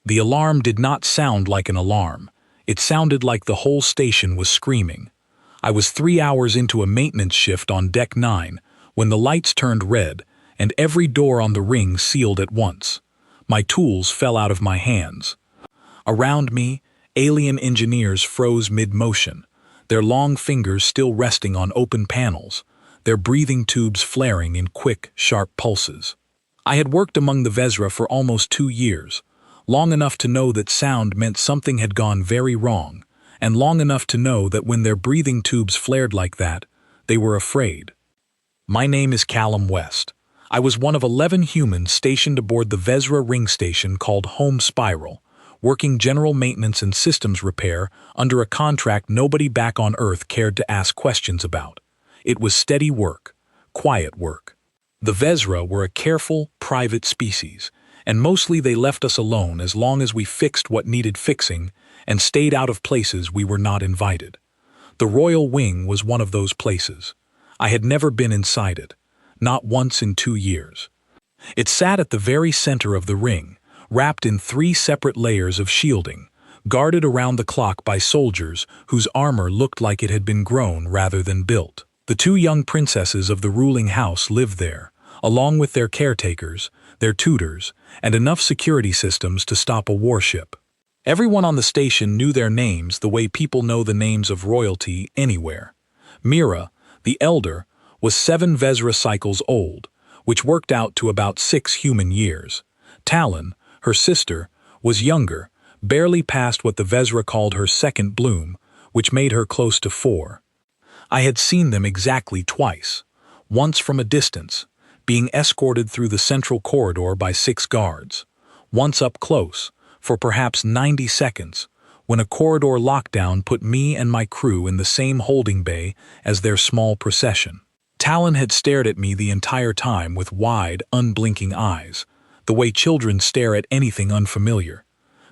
The alarm did not sound like an alarm. It sounded like the whole station was screaming. I was 3 hours into a maintenance shift on Deck 9 when the lights turned red and every door on the ring sealed at once. My tools fell out of my hands. Around me, alien engineers froze mid-motion, their long fingers still resting on open panels, their breathing tubes flaring in quick, sharp pulses. I had worked among the Vezra for almost 2 years, long enough to know that sound meant something had gone very wrong, and long enough to know that when their breathing tubes flared like that, they were afraid. My name is Callum West. I was one of 11 humans stationed aboard the Vezra ring station called Home Spiral, working general maintenance and systems repair under a contract nobody back on Earth cared to ask questions about. It was steady work, quiet work. The Vezra were a careful, private species, and mostly they left us alone as long as we fixed what needed fixing and stayed out of places we were not invited. The Royal Wing was one of those places. I had never been inside it, not once in 2 years. It sat at the very center of the ring, wrapped in 3 separate layers of shielding, guarded around the clock by soldiers whose armor looked like it had been grown rather than built. The 2 young princesses of the ruling house lived there, along with their caretakers, their tutors, and enough security systems to stop a warship. Everyone on the station knew their names the way people know the names of royalty anywhere. Mira, the elder, was 7 Vezra cycles old, which worked out to about 6 human years. Talon, her sister, was younger, barely past what the Vezra called her second bloom, which made her close to 4. I had seen them exactly twice, once from a distance, being escorted through the central corridor by 6 guards, once up close, for perhaps 90 seconds, when a corridor lockdown put me and my crew in the same holding bay as their small procession. Talon had stared at me the entire time with wide, unblinking eyes, the way children stare at anything unfamiliar.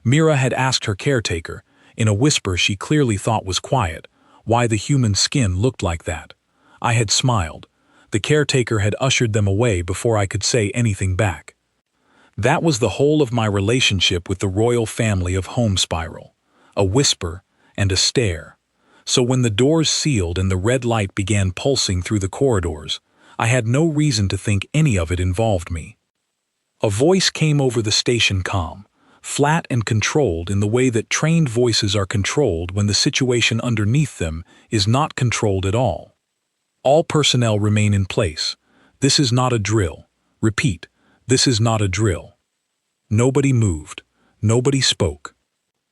Mira had asked her caretaker, in a whisper she clearly thought was quiet, why the human skin looked like that. I had smiled. The caretaker had ushered them away before I could say anything back. That was the whole of my relationship with the royal family of Home Spiral, a whisper and a stare. So when the doors sealed and the red light began pulsing through the corridors, I had no reason to think any of it involved me. A voice came over the station comm, flat and controlled in the way that trained voices are controlled when the situation underneath them is not controlled at all. All personnel remain in place. This is not a drill. Repeat, this is not a drill. Nobody moved. Nobody spoke.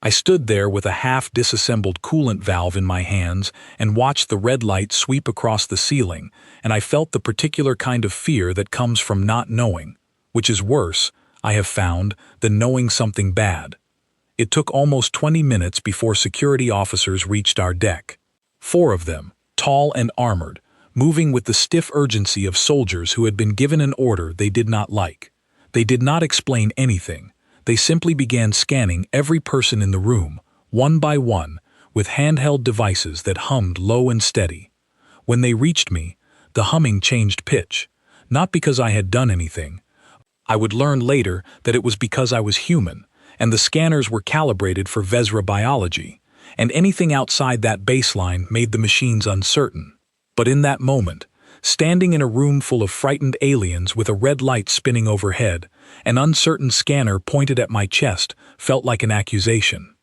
I stood there with a half-disassembled coolant valve in my hands and watched the red light sweep across the ceiling, and I felt the particular kind of fear that comes from not knowing, which is worse, I have found, than knowing something bad. It took almost 20 minutes before security officers reached our deck. 4 of them, tall and armored, moving with the stiff urgency of soldiers who had been given an order they did not like. They did not explain anything. They simply began scanning every person in the room, one by one, with handheld devices that hummed low and steady. When they reached me, the humming changed pitch, not because I had done anything. I would learn later that it was because I was human, and the scanners were calibrated for Vezra biology, and anything outside that baseline made the machines uncertain. But in that moment, standing in a room full of frightened aliens with a red light spinning overhead, an uncertain scanner pointed at my chest felt like an accusation.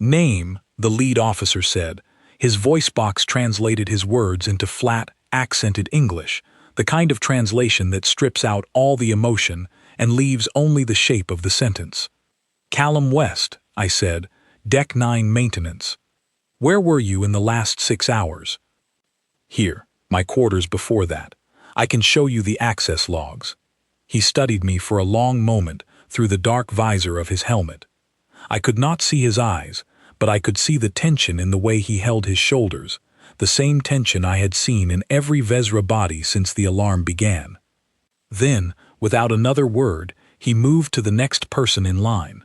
"Name," the lead officer said. His voice box translated his words into flat, accented English, the kind of translation that strips out all the emotion and leaves only the shape of the sentence. "Callum West," I said, "Deck 9 maintenance. Where were you in the last 6 hours?" "Here, my quarters before that. I can show you the access logs." He studied me for a long moment through the dark visor of his helmet. I could not see his eyes, but I could see the tension in the way he held his shoulders, the same tension I had seen in every Vezra body since the alarm began. Then, without another word, he moved to the next person in line.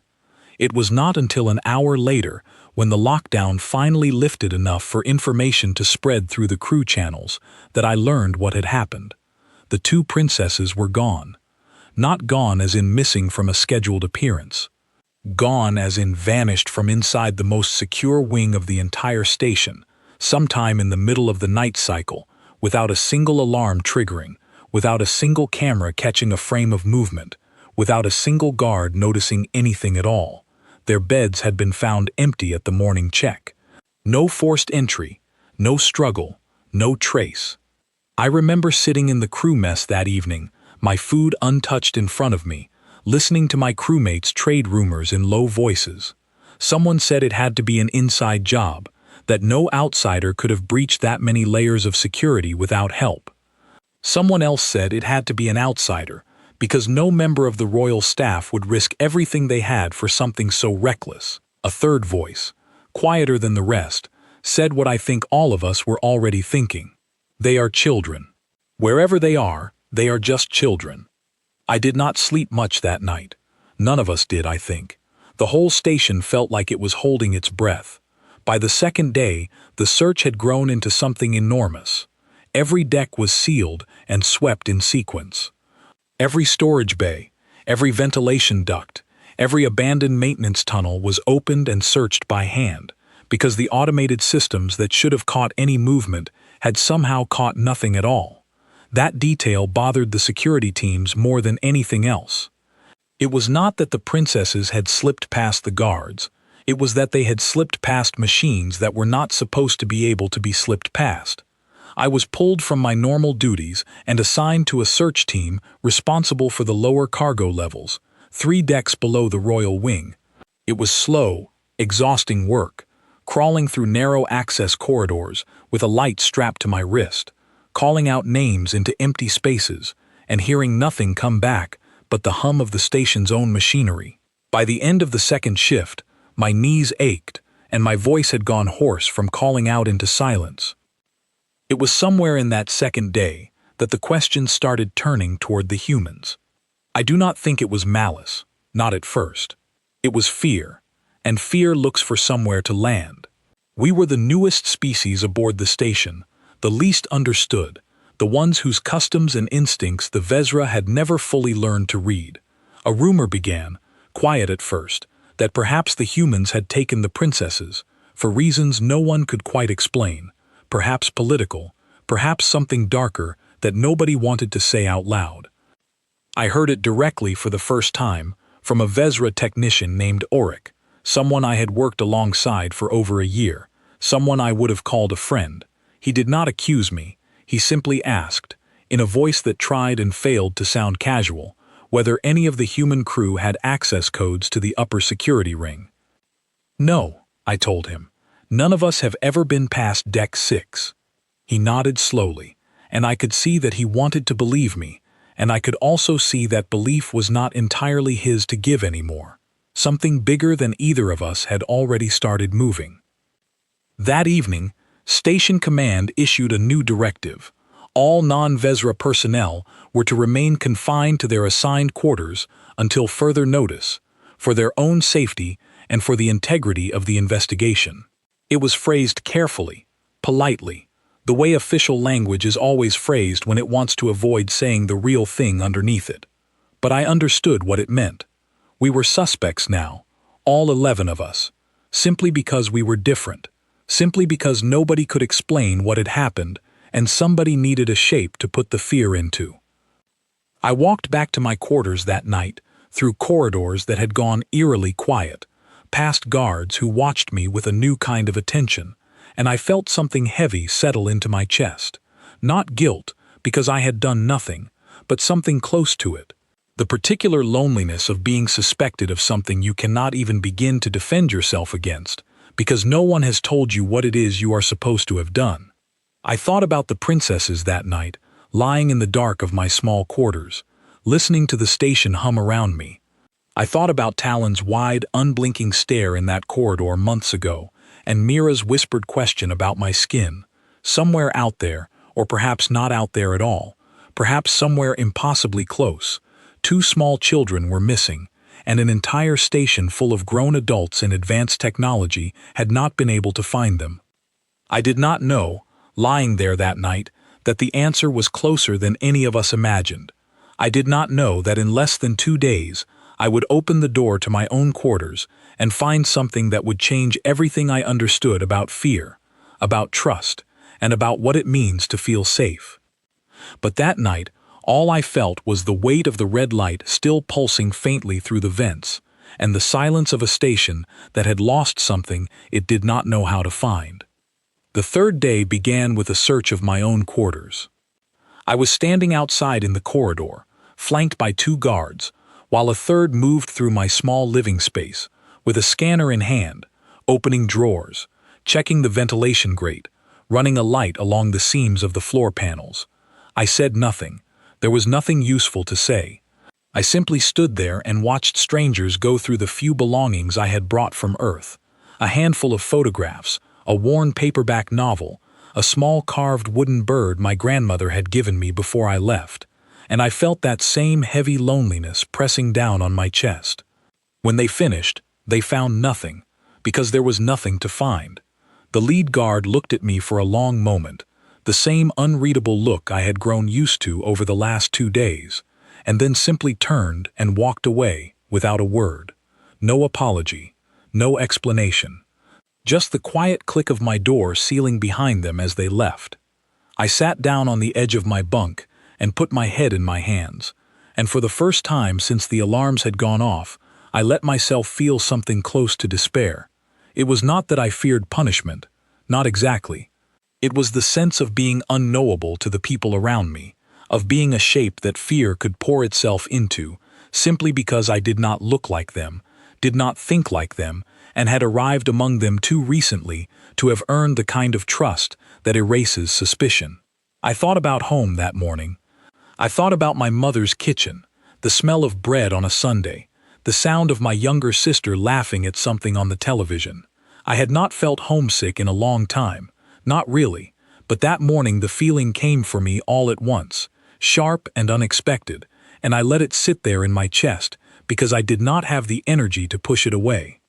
It was not until an hour later, when the lockdown finally lifted enough for information to spread through the crew channels, that I learned what had happened. The 2 princesses were gone. Not gone as in missing from a scheduled appearance. Gone as in vanished from inside the most secure wing of the entire station, sometime in the middle of the night cycle, without a single alarm triggering, without a single camera catching a frame of movement, without a single guard noticing anything at all. Their beds had been found empty at the morning check. No forced entry, no struggle, no trace. I remember sitting in the crew mess that evening, my food untouched in front of me, listening to my crewmates trade rumors in low voices. Someone said it had to be an inside job, that no outsider could have breached that many layers of security without help. Someone else said it had to be an outsider, because no member of the royal staff would risk everything they had for something so reckless. A third voice, quieter than the rest, said what I think all of us were already thinking. They are children. Wherever they are just children. I did not sleep much that night. None of us did, I think. The whole station felt like it was holding its breath. By the second day, the search had grown into something enormous. Every deck was sealed and swept in sequence. Every storage bay, every ventilation duct, every abandoned maintenance tunnel was opened and searched by hand, because the automated systems that should have caught any movement had somehow caught nothing at all. That detail bothered the security teams more than anything else. It was not that the princesses had slipped past the guards, it was that they had slipped past machines that were not supposed to be able to be slipped past. I was pulled from my normal duties and assigned to a search team responsible for the lower cargo levels, 3 decks below the royal wing. It was slow, exhausting work, crawling through narrow access corridors with a light strapped to my wrist, calling out names into empty spaces, and hearing nothing come back but the hum of the station's own machinery. By the end of the second shift, my knees ached, and my voice had gone hoarse from calling out into silence. It was somewhere in that second day that the questions started turning toward the humans. I do not think it was malice, not at first. It was fear, and fear looks for somewhere to land. We were the newest species aboard the station, the least understood, the ones whose customs and instincts the Vezra had never fully learned to read. A rumor began, quiet at first, that perhaps the humans had taken the princesses, for reasons no one could quite explain, perhaps political, perhaps something darker that nobody wanted to say out loud. I heard it directly for the first time from a Vezra technician named Auric, someone I had worked alongside for over a year, someone I would have called a friend. He did not accuse me, he simply asked, in a voice that tried and failed to sound casual, whether any of the human crew had access codes to the upper security ring. No, I told him. None of us have ever been past Deck 6. He nodded slowly, and I could see that he wanted to believe me, and I could also see that belief was not entirely his to give anymore. Something bigger than either of us had already started moving. That evening, Station Command issued a new directive. All non-Vezra personnel were to remain confined to their assigned quarters until further notice, for their own safety and for the integrity of the investigation. It was phrased carefully, politely, the way official language is always phrased when it wants to avoid saying the real thing underneath it. But I understood what it meant. We were suspects now, all 11 of us, simply because we were different. Simply because nobody could explain what had happened and somebody needed a shape to put the fear into. I walked back to my quarters that night, through corridors that had gone eerily quiet, past guards who watched me with a new kind of attention, and I felt something heavy settle into my chest. Not guilt, because I had done nothing, but something close to it. The particular loneliness of being suspected of something you cannot even begin to defend yourself against, because no one has told you what it is you are supposed to have done. I thought about the princesses that night, lying in the dark of my small quarters, listening to the station hum around me. I thought about Talon's wide, unblinking stare in that corridor months ago, and Mira's whispered question about my skin. Somewhere out there, or perhaps not out there at all, perhaps somewhere impossibly close, 2 small children were missing, and an entire station full of grown adults in advanced technology had not been able to find them. I did not know, lying there that night, that the answer was closer than any of us imagined. I did not know that in less than 2 days, I would open the door to my own quarters and find something that would change everything I understood about fear, about trust, and about what it means to feel safe. But that night, all I felt was the weight of the red light still pulsing faintly through the vents, and the silence of a station that had lost something it did not know how to find. The third day began with a search of my own quarters. I was standing outside in the corridor, flanked by 2 guards, while a third moved through my small living space, with a scanner in hand, opening drawers, checking the ventilation grate, running a light along the seams of the floor panels. I said nothing. There was nothing useful to say. I simply stood there and watched strangers go through the few belongings I had brought from Earth. A handful of photographs, a worn paperback novel, a small carved wooden bird my grandmother had given me before I left, and I felt that same heavy loneliness pressing down on my chest. When they finished, they found nothing, because there was nothing to find. The lead guard looked at me for a long moment, the same unreadable look I had grown used to over the last 2 days, and then simply turned and walked away without a word. No apology, no explanation. Just the quiet click of my door sealing behind them as they left. I sat down on the edge of my bunk and put my head in my hands, and for the first time since the alarms had gone off, I let myself feel something close to despair. It was not that I feared punishment, not exactly. It was the sense of being unknowable to the people around me, of being a shape that fear could pour itself into, simply because I did not look like them, did not think like them, and had arrived among them too recently to have earned the kind of trust that erases suspicion. I thought about home that morning. I thought about my mother's kitchen, the smell of bread on a Sunday, the sound of my younger sister laughing at something on the television. I had not felt homesick in a long time, not really, but that morning the feeling came for me all at once, sharp and unexpected, and I let it sit there in my chest because I did not have the energy to push it away.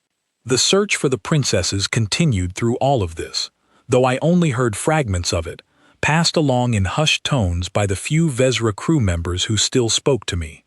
The search for the princesses continued through all of this, though I only heard fragments of it, passed along in hushed tones by the few Vezra crew members who still spoke to me.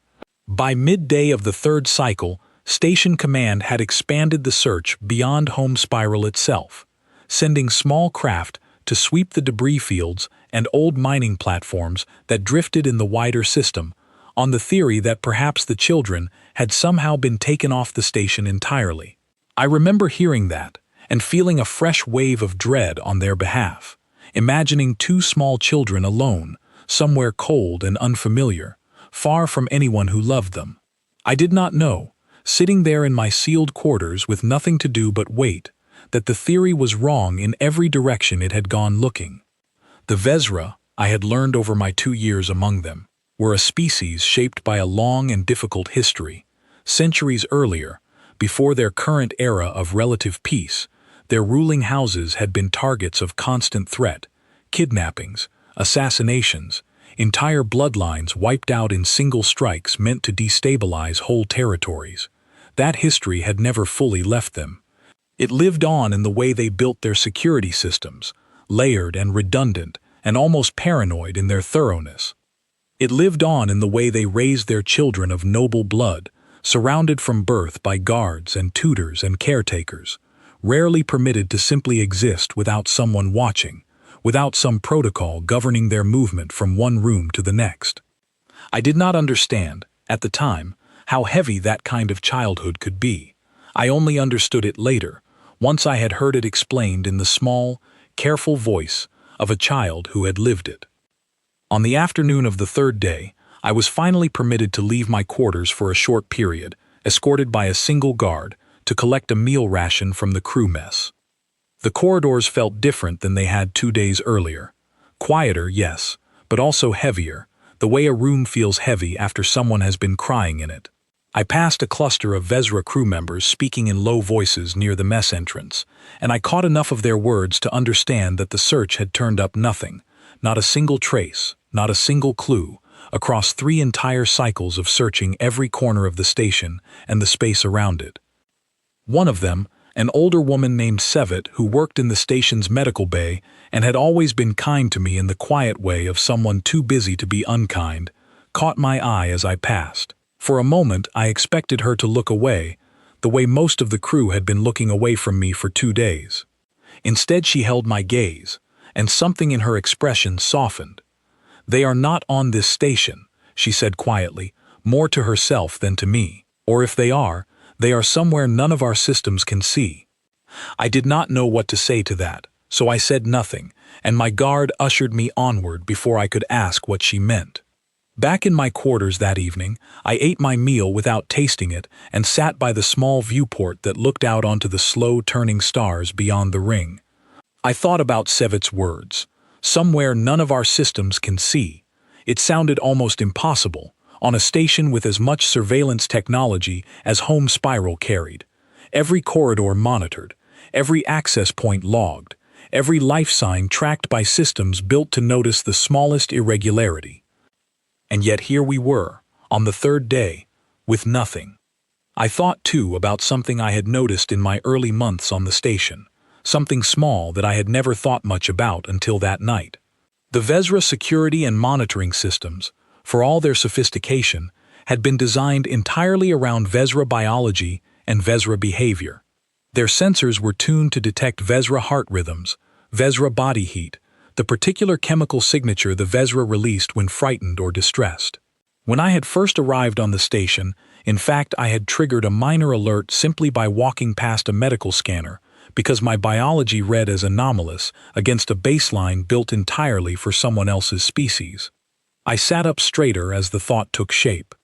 By midday of the 3rd cycle, Station Command had expanded the search beyond home spiral itself, sending small craft to sweep the debris fields and old mining platforms that drifted in the wider system, on the theory that perhaps the children had somehow been taken off the station entirely. I remember hearing that and feeling a fresh wave of dread on their behalf, imagining 2 small children alone, somewhere cold and unfamiliar, far from anyone who loved them. I did not know, sitting there in my sealed quarters with nothing to do but wait, that the theory was wrong in every direction it had gone looking. The Vezra, I had learned over my 2 years among them, were a species shaped by a long and difficult history. Centuries earlier, before their current era of relative peace, their ruling houses had been targets of constant threat, kidnappings, assassinations, entire bloodlines wiped out in single strikes meant to destabilize whole territories. That history had never fully left them. It lived on in the way they built their security systems, layered and redundant and almost paranoid in their thoroughness. It lived on in the way they raised their children of noble blood, surrounded from birth by guards and tutors and caretakers, rarely permitted to simply exist without someone watching, without some protocol governing their movement from one room to the next. I did not understand, at the time, how heavy that kind of childhood could be. I only understood it later, once I had heard it explained in the small, careful voice of a child who had lived it. On the afternoon of the 3rd day, I was finally permitted to leave my quarters for a short period, escorted by a single guard, to collect a meal ration from the crew mess. The corridors felt different than they had 2 days earlier. Quieter, yes, but also heavier, the way a room feels heavy after someone has been crying in it. I passed a cluster of Vezra crew members speaking in low voices near the mess entrance, and I caught enough of their words to understand that the search had turned up nothing, not a single trace, not a single clue, across 3 entire cycles of searching every corner of the station and the space around it. One of them, an older woman named Sevet who worked in the station's medical bay and had always been kind to me in the quiet way of someone too busy to be unkind, caught my eye as I passed. For a moment, I expected her to look away, the way most of the crew had been looking away from me for 2 days. Instead, she held my gaze, and something in her expression softened. "They are not on this station," she said quietly, more to herself than to me. "Or if they are somewhere none of our systems can see." I did not know what to say to that, so I said nothing, and my guard ushered me onward before I could ask what she meant. Back in my quarters that evening, I ate my meal without tasting it and sat by the small viewport that looked out onto the slow-turning stars beyond the ring. I thought about Sevit's words, "Somewhere none of our systems can see." It sounded almost impossible, on a station with as much surveillance technology as Home Spiral carried. Every corridor monitored, every access point logged, every life sign tracked by systems built to notice the smallest irregularity. And yet here we were, on the 3rd day, with nothing. I thought, too, about something I had noticed in my early months on the station, something small that I had never thought much about until that night. The Vezra security and monitoring systems, for all their sophistication, had been designed entirely around Vezra biology and Vezra behavior. Their sensors were tuned to detect Vezra heart rhythms, Vezra body heat, the particular chemical signature the Vezra released when frightened or distressed. When I had first arrived on the station, in fact I had triggered a minor alert simply by walking past a medical scanner, because my biology read as anomalous against a baseline built entirely for someone else's species. I sat up straighter as the thought took shape.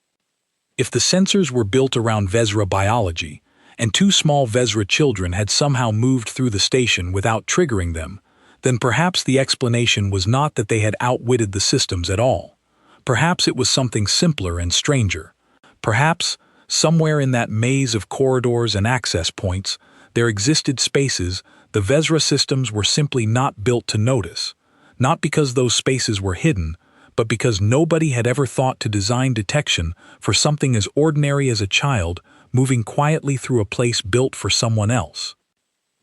If the sensors were built around Vezra biology, and 2 small Vezra children had somehow moved through the station without triggering them, then perhaps the explanation was not that they had outwitted the systems at all. Perhaps it was something simpler and stranger. Perhaps, somewhere in that maze of corridors and access points, there existed spaces the Vezra systems were simply not built to notice, not because those spaces were hidden, but because nobody had ever thought to design detection for something as ordinary as a child moving quietly through a place built for someone else.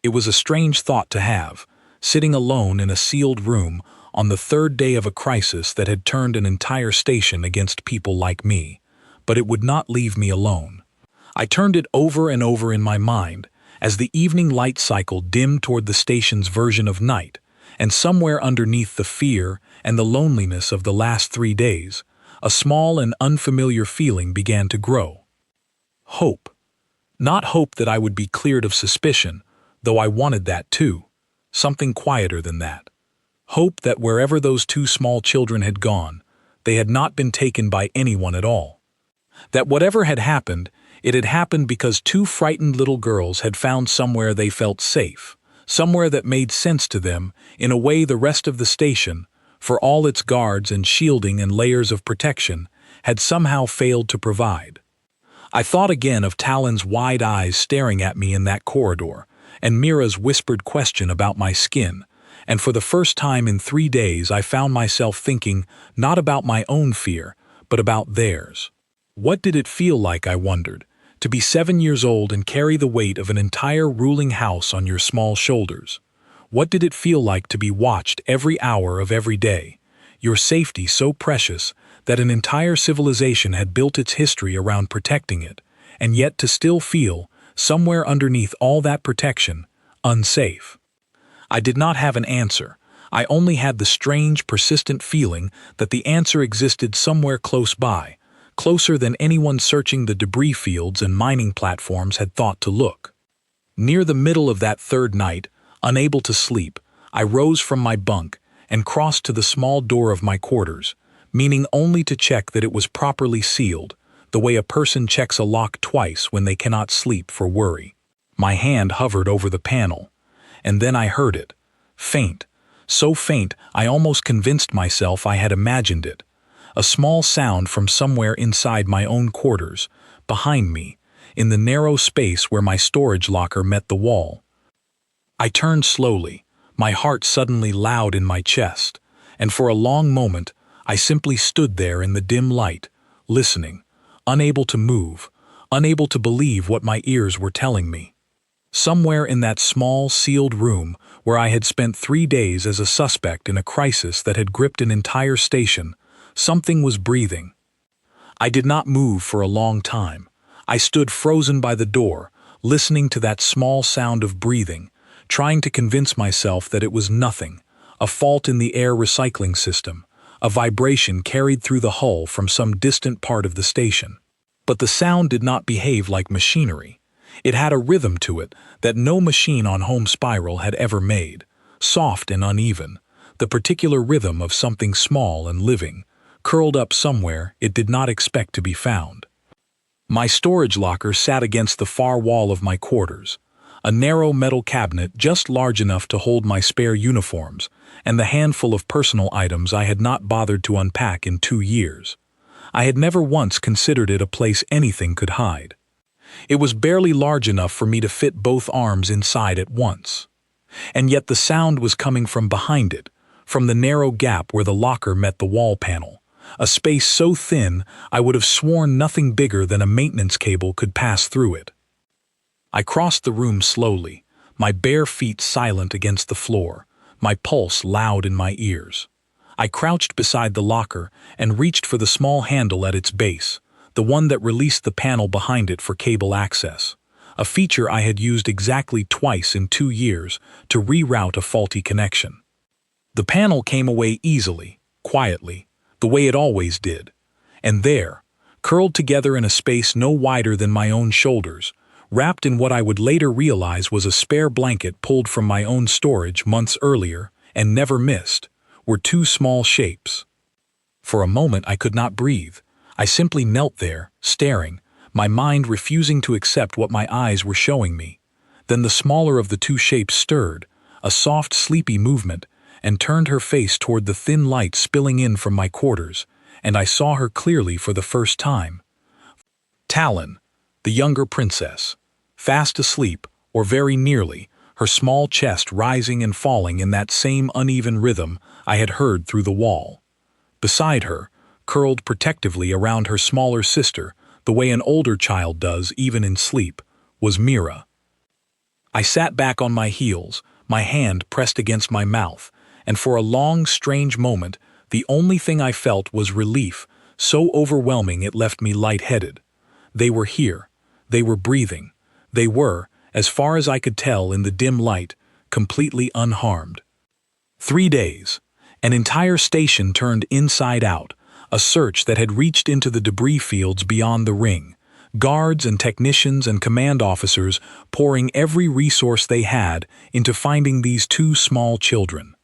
It was a strange thought to have, sitting alone in a sealed room on the 3rd day of a crisis that had turned an entire station against people like me, but it would not leave me alone. I turned it over and over in my mind as the evening light cycle dimmed toward the station's version of night, and somewhere underneath the fear and the loneliness of the last 3 days, a small and unfamiliar feeling began to grow. Hope. Not hope that I would be cleared of suspicion, though I wanted that too. Something quieter than that. Hope that wherever those 2 small children had gone, they had not been taken by anyone at all. That whatever had happened, it had happened because 2 frightened little girls had found somewhere they felt safe, somewhere that made sense to them in a way the rest of the station, for all its guards and shielding and layers of protection, had somehow failed to provide. I thought again of Talon's wide eyes staring at me in that corridor, and Mira's whispered question about my skin, and for the first time in 3 days I found myself thinking not about my own fear, but about theirs. What did it feel like, I wondered, to be 7 years old and carry the weight of an entire ruling house on your small shoulders? What did it feel like to be watched every hour of every day, your safety so precious that an entire civilization had built its history around protecting it, and yet to still feel, somewhere underneath all that protection, unsafe? I did not have an answer. I only had the strange, persistent feeling that the answer existed somewhere close by, closer than anyone searching the debris fields and mining platforms had thought to look. Near the middle of that 3rd night, unable to sleep, I rose from my bunk and crossed to the small door of my quarters, meaning only to check that it was properly sealed, the way a person checks a lock twice when they cannot sleep for worry. My hand hovered over the panel, and then I heard it, faint, so faint I almost convinced myself I had imagined it, a small sound from somewhere inside my own quarters, behind me, in the narrow space where my storage locker met the wall. I turned slowly, my heart suddenly loud in my chest, and for a long moment I simply stood there in the dim light, listening, unable to move, unable to believe what my ears were telling me. Somewhere in that small, sealed room where I had spent 3 days as a suspect in a crisis that had gripped an entire station, something was breathing. I did not move for a long time. I stood frozen by the door, listening to that small sound of breathing, trying to convince myself that it was nothing, a fault in the air recycling system, a vibration carried through the hull from some distant part of the station. But the sound did not behave like machinery. It had a rhythm to it that no machine on home spiral had ever made, soft and uneven, the particular rhythm of something small and living, curled up somewhere it did not expect to be found. My storage locker sat against the far wall of my quarters, a narrow metal cabinet just large enough to hold my spare uniforms and the handful of personal items I had not bothered to unpack in 2 years. I had never once considered it a place anything could hide. It was barely large enough for me to fit both arms inside at once. And yet the sound was coming from behind it, from the narrow gap where the locker met the wall panel, a space so thin I would have sworn nothing bigger than a maintenance cable could pass through it. I crossed the room slowly, my bare feet silent against the floor, my pulse loud in my ears. I crouched beside the locker and reached for the small handle at its base, the one that released the panel behind it for cable access, a feature I had used exactly twice in 2 years to reroute a faulty connection. The panel came away easily, quietly, the way it always did, and there, curled together in a space no wider than my own shoulders, wrapped in what I would later realize was a spare blanket pulled from my own storage months earlier and never missed, were 2 small shapes. For a moment I could not breathe. I simply knelt there, staring, my mind refusing to accept what my eyes were showing me. Then the smaller of the 2 shapes stirred, a soft, sleepy movement, and turned her face toward the thin light spilling in from my quarters, and I saw her clearly for the first time. Talon, the younger princess, fast asleep, or very nearly, her small chest rising and falling in that same uneven rhythm I had heard through the wall. Beside her, curled protectively around her smaller sister, the way an older child does even in sleep, was Mira. I sat back on my heels, my hand pressed against my mouth, and for a long, strange moment, the only thing I felt was relief, so overwhelming it left me lightheaded. They were here. They were breathing. They were, as far as I could tell in the dim light, completely unharmed. 3 days. An entire station turned inside out, a search that had reached into the debris fields beyond the ring, guards and technicians and command officers pouring every resource they had into finding these 2 small children.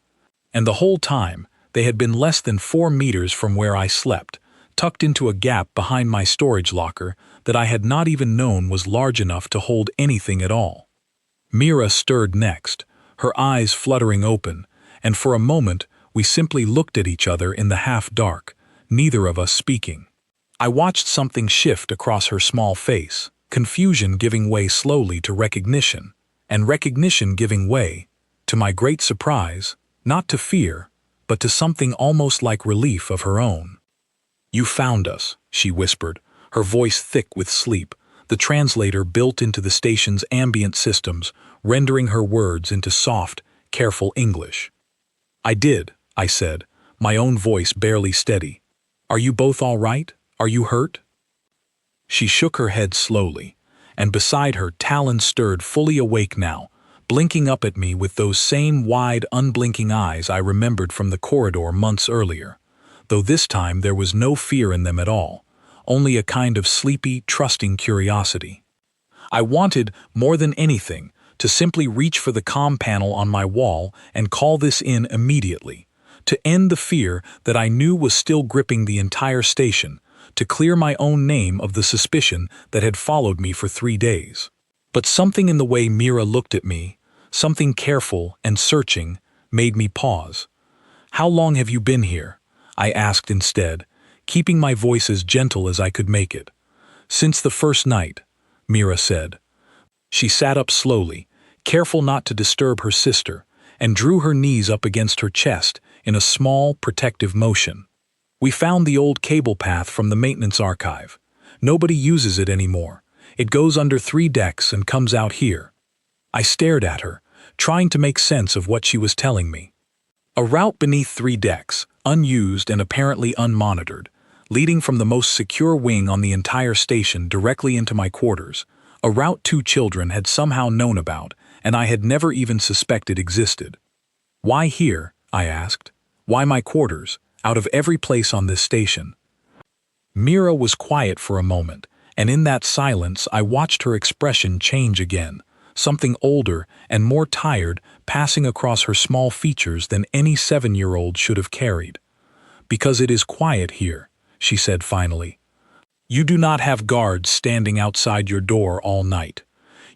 And the whole time, they had been less than 4 meters from where I slept, tucked into a gap behind my storage locker that I had not even known was large enough to hold anything at all. Mira stirred next, her eyes fluttering open, and for a moment we simply looked at each other in the half-dark, neither of us speaking. I watched something shift across her small face, confusion giving way slowly to recognition, and recognition giving way, to my great surprise, not to fear, but to something almost like relief of her own. "You found us," she whispered, her voice thick with sleep, the translator built into the station's ambient systems, rendering her words into soft, careful English. "I did," I said, my own voice barely steady. "Are you both all right? Are you hurt?" She shook her head slowly, and beside her Talon stirred, fully awake now, blinking up at me with those same wide, unblinking eyes I remembered from the corridor months earlier, though this time there was no fear in them at all, only a kind of sleepy, trusting curiosity. I wanted, more than anything, to simply reach for the comm panel on my wall and call this in immediately, to end the fear that I knew was still gripping the entire station, to clear my own name of the suspicion that had followed me for 3 days. But something in the way Mira looked at me, something careful and searching, made me pause. "How long have you been here?" I asked instead, keeping my voice as gentle as I could make it. "Since the first night," Mira said. She sat up slowly, careful not to disturb her sister, and drew her knees up against her chest in a small, protective motion. "We found the old cable path from the maintenance archive. Nobody uses it anymore. It goes under 3 decks and comes out here." I stared at her, trying to make sense of what she was telling me. A route beneath 3 decks, unused and apparently unmonitored, leading from the most secure wing on the entire station directly into my quarters, a route 2 children had somehow known about, and I had never even suspected existed. "Why here?" I asked. "Why my quarters, out of every place on this station?" Mira was quiet for a moment, and in that silence I watched her expression change again, something older and more tired passing across her small features than any 7-year-old should have carried. "Because it is quiet here," she said finally. "You do not have guards standing outside your door all night.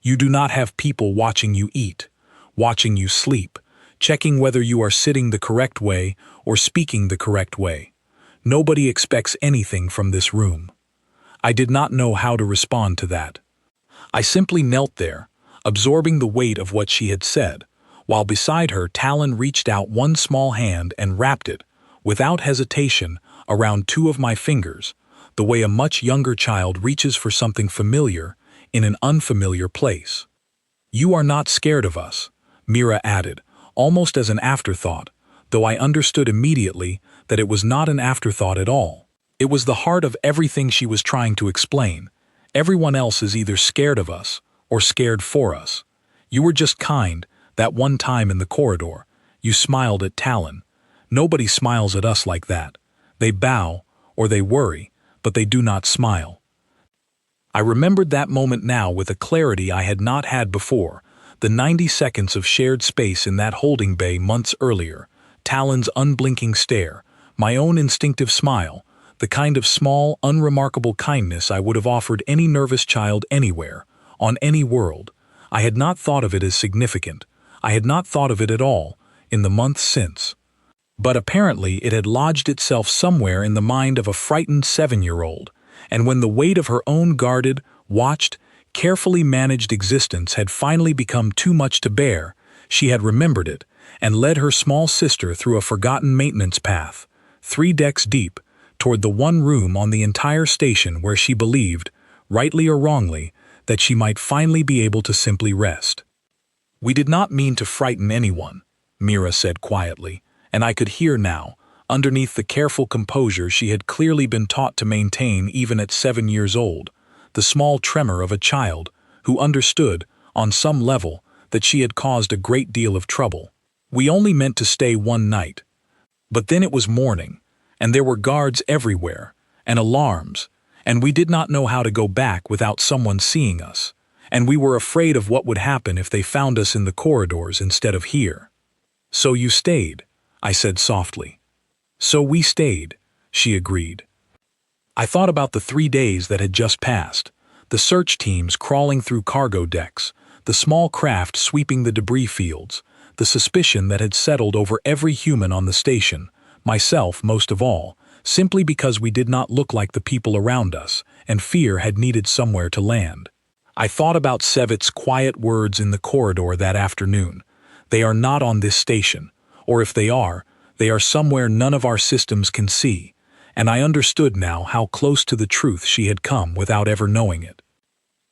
You do not have people watching you eat, watching you sleep, checking whether you are sitting the correct way or speaking the correct way. Nobody expects anything from this room." I did not know how to respond to that. I simply knelt there, absorbing the weight of what she had said, while beside her Talon reached out one small hand and wrapped it, without hesitation, around 2 of my fingers, the way a much younger child reaches for something familiar in an unfamiliar place. "You are not scared of us," Mira added, almost as an afterthought, though I understood immediately that it was not an afterthought at all. It was the heart of everything she was trying to explain. Everyone else is either scared of us or scared for us. You were just kind, that one time in the corridor. You smiled at Talon. Nobody smiles at us like that. They bow, or they worry, but they do not smile. I remembered that moment now with a clarity I had not had before, the 90 seconds of shared space in that holding bay months earlier, Talon's unblinking stare, my own instinctive smile, the kind of small, unremarkable kindness I would have offered any nervous child anywhere, on any world. I had not thought of it as significant. I had not thought of it at all, in the months since. But apparently it had lodged itself somewhere in the mind of a frightened 7-year-old, and when the weight of her own guarded, watched, carefully managed existence had finally become too much to bear, she had remembered it, and led her small sister through a forgotten maintenance path, 3 decks deep, toward the one room on the entire station where she believed, rightly or wrongly, that she might finally be able to simply rest. "We did not mean to frighten anyone," Mira said quietly, and I could hear now, underneath the careful composure she had clearly been taught to maintain even at 7 years old, the small tremor of a child who understood, on some level, that she had caused a great deal of trouble. "We only meant to stay one night. But then it was morning, and there were guards everywhere, and alarms, and we did not know how to go back without someone seeing us, and we were afraid of what would happen if they found us in the corridors instead of here." "So you stayed," I said softly. "So we stayed," she agreed. I thought about the 3 days that had just passed, the search teams crawling through cargo decks, the small craft sweeping the debris fields, the suspicion that had settled over every human on the station, myself most of all, simply because we did not look like the people around us, and fear had needed somewhere to land. I thought about Sevit's quiet words in the corridor that afternoon. "They are not on this station, or if they are somewhere none of our systems can see," and I understood now how close to the truth she had come without ever knowing it.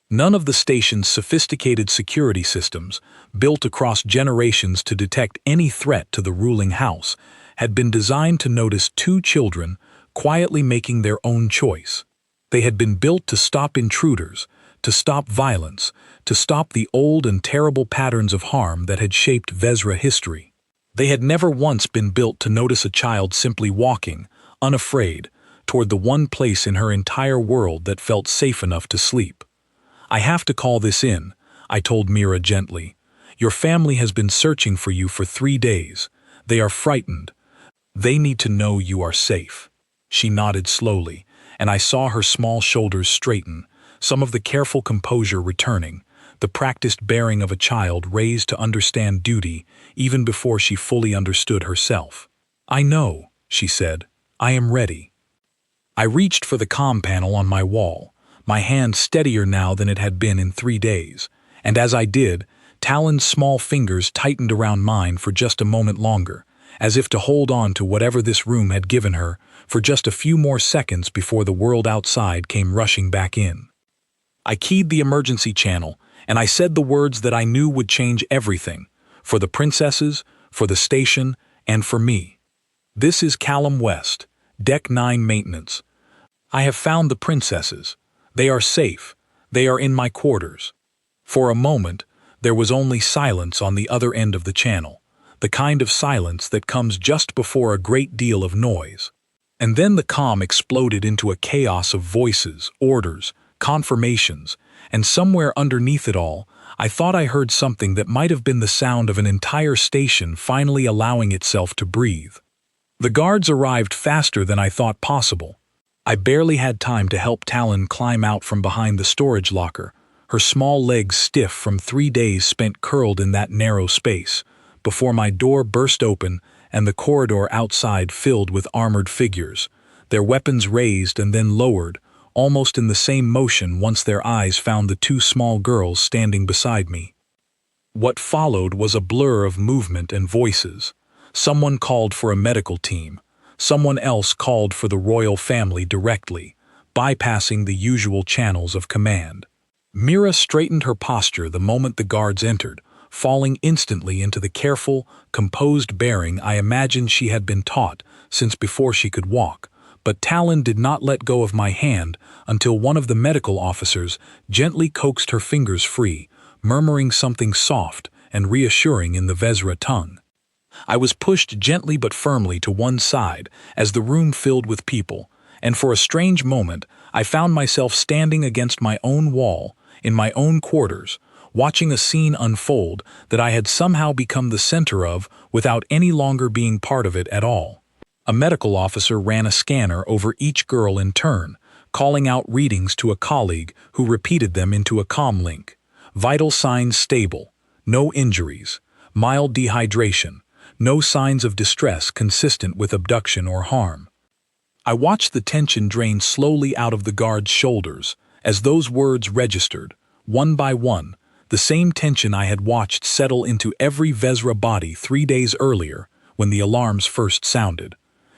None of the station's sophisticated security systems, built across generations to detect any threat to the ruling house, had been designed to notice 2 children quietly making their own choice. They had been built to stop intruders, to stop violence, to stop the old and terrible patterns of harm that had shaped Vezra history. They had never once been built to notice a child simply walking, unafraid, toward the one place in her entire world that felt safe enough to sleep. "I have to call this in," I told Mira gently. "Your family has been searching for you for 3 days. They are frightened. They need to know you are safe." She nodded slowly, and I saw her small shoulders straighten, some of the careful composure returning, the practiced bearing of a child raised to understand duty even before she fully understood herself. "I know," she said. "I am ready." I reached for the comm panel on my wall, my hand steadier now than it had been in 3 days, and as I did, Talon's small fingers tightened around mine for just a moment longer, as if to hold on to whatever this room had given her for just a few more seconds before the world outside came rushing back in. I keyed the emergency channel, and I said the words that I knew would change everything, for the princesses, for the station, and for me. "This is Callum West, Deck 9 Maintenance. I have found the princesses. They are safe. They are in my quarters." For a moment, there was only silence on the other end of the channel, the kind of silence that comes just before a great deal of noise. And then the calm exploded into a chaos of voices, orders, confirmations, and somewhere underneath it all, I thought I heard something that might have been the sound of an entire station finally allowing itself to breathe. The guards arrived faster than I thought possible. I barely had time to help Talon climb out from behind the storage locker, her small legs stiff from 3 days spent curled in that narrow space, before my door burst open and the corridor outside filled with armored figures, their weapons raised and then lowered, almost in the same motion once their eyes found the 2 small girls standing beside me. What followed was a blur of movement and voices. Someone called for a medical team. Someone else called for the royal family directly, bypassing the usual channels of command. Mira straightened her posture the moment the guards entered, falling instantly into the careful, composed bearing I imagined she had been taught since before she could walk, but Talon did not let go of my hand until one of the medical officers gently coaxed her fingers free, murmuring something soft and reassuring in the Vezra tongue. I was pushed gently but firmly to one side as the room filled with people, and for a strange moment I found myself standing against my own wall, in my own quarters, watching a scene unfold that I had somehow become the center of without any longer being part of it at all. A medical officer ran a scanner over each girl in turn, calling out readings to a colleague who repeated them into a comm link. Vital signs stable, no injuries, mild dehydration, no signs of distress consistent with abduction or harm. I watched the tension drain slowly out of the guard's shoulders as those words registered, one by one, the same tension I had watched settle into every Vezra body 3 days earlier when the alarms first sounded.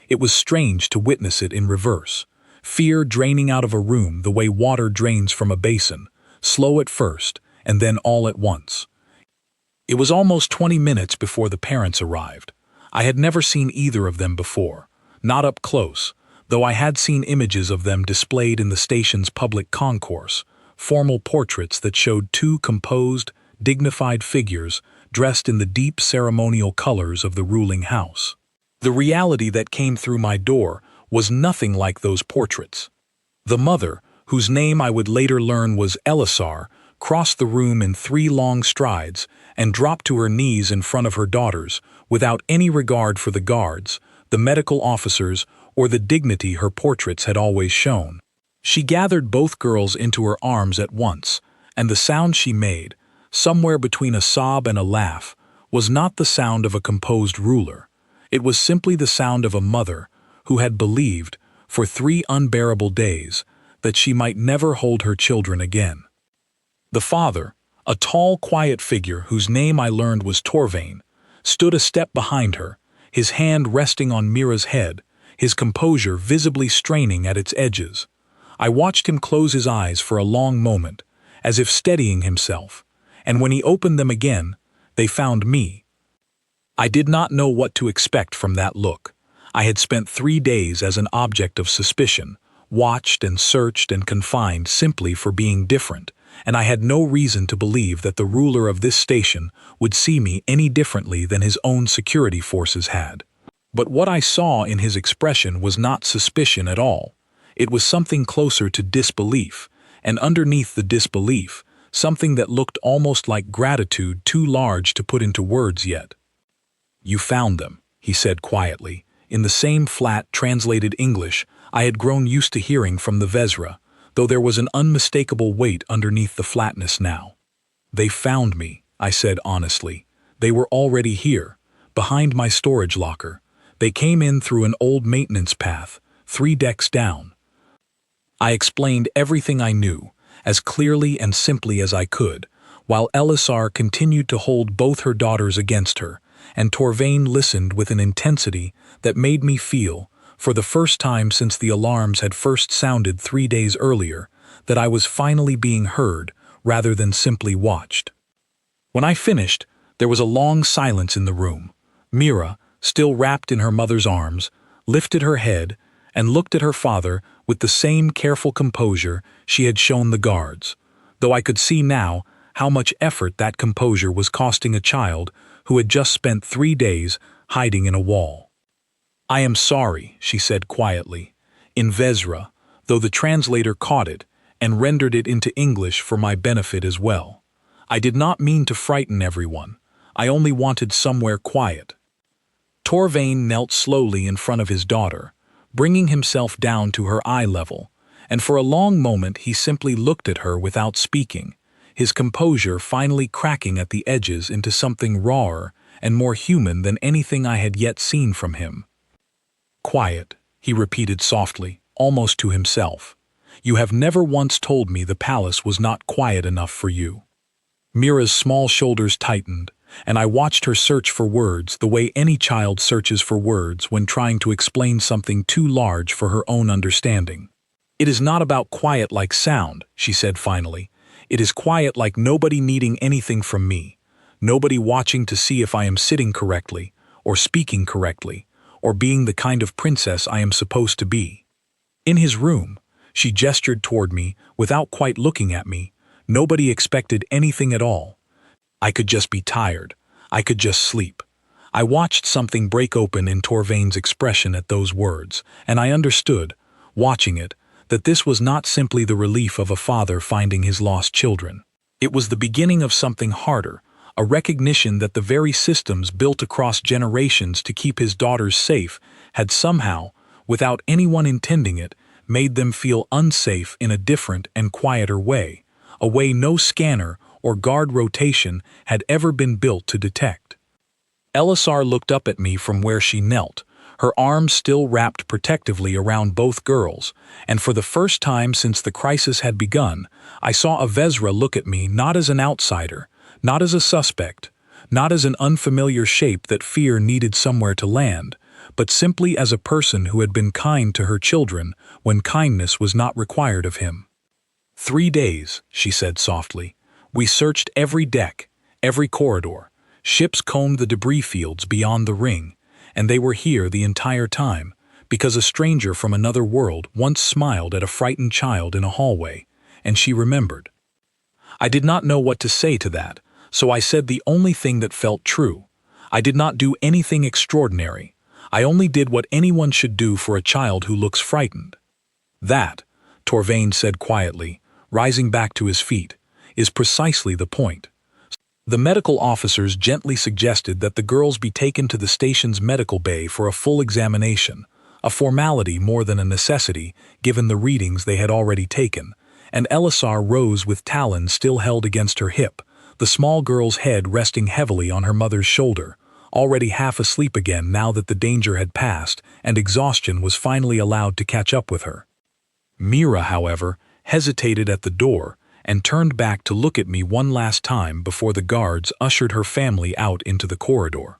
It was strange to witness it in reverse, fear draining out of a room the way water drains from a basin, slow at first and then all at once. It was almost 20 minutes before the parents arrived. I had never seen either of them before, not up close, though I had seen images of them displayed in the station's public concourse, formal portraits that showed 2 composed, dignified figures dressed in the deep ceremonial colors of the ruling house. The reality that came through my door was nothing like those portraits. The mother, whose name I would later learn was Elisar, crossed the room in 3 long strides and dropped to her knees in front of her daughters without any regard for the guards, the medical officers, or the dignity her portraits had always shown. She gathered both girls into her arms at once, and the sound she made, somewhere between a sob and a laugh, was not the sound of a composed ruler. It was simply the sound of a mother who had believed, for 3 unbearable days, that she might never hold her children again. The father, a tall, quiet figure whose name I learned was Torvain, stood a step behind her, his hand resting on Mira's head, his composure visibly straining at its edges. I watched him close his eyes for a long moment, as if steadying himself, and when he opened them again, they found me. I did not know what to expect from that look. I had spent 3 days as an object of suspicion, watched and searched and confined simply for being different, and I had no reason to believe that the ruler of this station would see me any differently than his own security forces had. But what I saw in his expression was not suspicion at all. It was something closer to disbelief, and underneath the disbelief, something that looked almost like gratitude too large to put into words yet. "You found them," he said quietly, in the same flat, translated English I had grown used to hearing from the Vezra, though there was an unmistakable weight underneath the flatness now. "They found me," I said honestly. "They were already here, behind my storage locker. They came in through an old maintenance path, 3 decks down." I explained everything I knew, as clearly and simply as I could, while Elisar continued to hold both her daughters against her, and Torvain listened with an intensity that made me feel, for the first time since the alarms had first sounded 3 days earlier, that I was finally being heard rather than simply watched. When I finished, there was a long silence in the room. Mira, still wrapped in her mother's arms, lifted her head, and looked at her father with the same careful composure she had shown the guards, though I could see now how much effort that composure was costing a child who had just spent 3 days hiding in a wall. "I am sorry," she said quietly, in Vezra, though the translator caught it and rendered it into English for my benefit as well. "I did not mean to frighten everyone. I only wanted somewhere quiet." Torvain knelt slowly in front of his daughter, bringing himself down to her eye level, and for a long moment he simply looked at her without speaking, his composure finally cracking at the edges into something rawer and more human than anything I had yet seen from him. "Quiet," he repeated softly, almost to himself. "You have never once told me the palace was not quiet enough for you." Mira's small shoulders tightened, and I watched her search for words the way any child searches for words when trying to explain something too large for her own understanding. "It is not about quiet like sound," she said finally. "It is quiet like nobody needing anything from me, nobody watching to see if I am sitting correctly, or speaking correctly, or being the kind of princess I am supposed to be. In his room," she gestured toward me without quite looking at me, "nobody expected anything at all. I could just be tired. I could just sleep." I watched something break open in Torvain's expression at those words, and I understood, watching it, that this was not simply the relief of a father finding his lost children. It was the beginning of something harder, a recognition that the very systems built across generations to keep his daughters safe had somehow, without anyone intending it, made them feel unsafe in a different and quieter way, a way no scanner or guard rotation had ever been built to detect. Elisar looked up at me from where she knelt, her arms still wrapped protectively around both girls, and for the first time since the crisis had begun, I saw Vezra look at me not as an outsider, not as a suspect, not as an unfamiliar shape that fear needed somewhere to land, but simply as a person who had been kind to her children when kindness was not required of him. 3 days, she said softly. We searched every deck, every corridor. Ships combed the debris fields beyond the ring, and they were here the entire time, because a stranger from another world once smiled at a frightened child in a hallway, and she remembered. I did not know what to say to that, so I said the only thing that felt true. I did not do anything extraordinary. I only did what anyone should do for a child who looks frightened. That, Torvain said quietly, rising back to his feet, is precisely the point. The medical officers gently suggested that the girls be taken to the station's medical bay for a full examination, a formality more than a necessity given the readings they had already taken, and Elisar rose with Talon still held against her hip, the small girl's head resting heavily on her mother's shoulder, already half asleep again now that the danger had passed and exhaustion was finally allowed to catch up with her. Mira, however, hesitated at the door and turned back to look at me one last time before the guards ushered her family out into the corridor.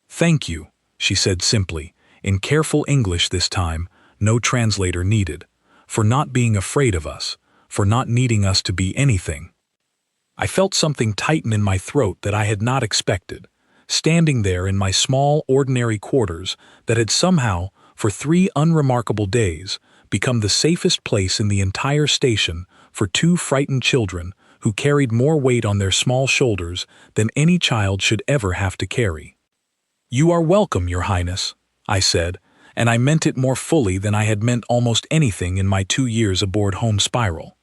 "Thank you," she said simply, in careful English this time, no translator needed, "for not being afraid of us, for not needing us to be anything." I felt something tighten in my throat that I had not expected, standing there in my small, ordinary quarters that had somehow, for 3 unremarkable days, become the safest place in the entire station for 2 frightened children who carried more weight on their small shoulders than any child should ever have to carry. "You are welcome, Your Highness," I said, and I meant it more fully than I had meant almost anything in my 2 years aboard Home Spiral.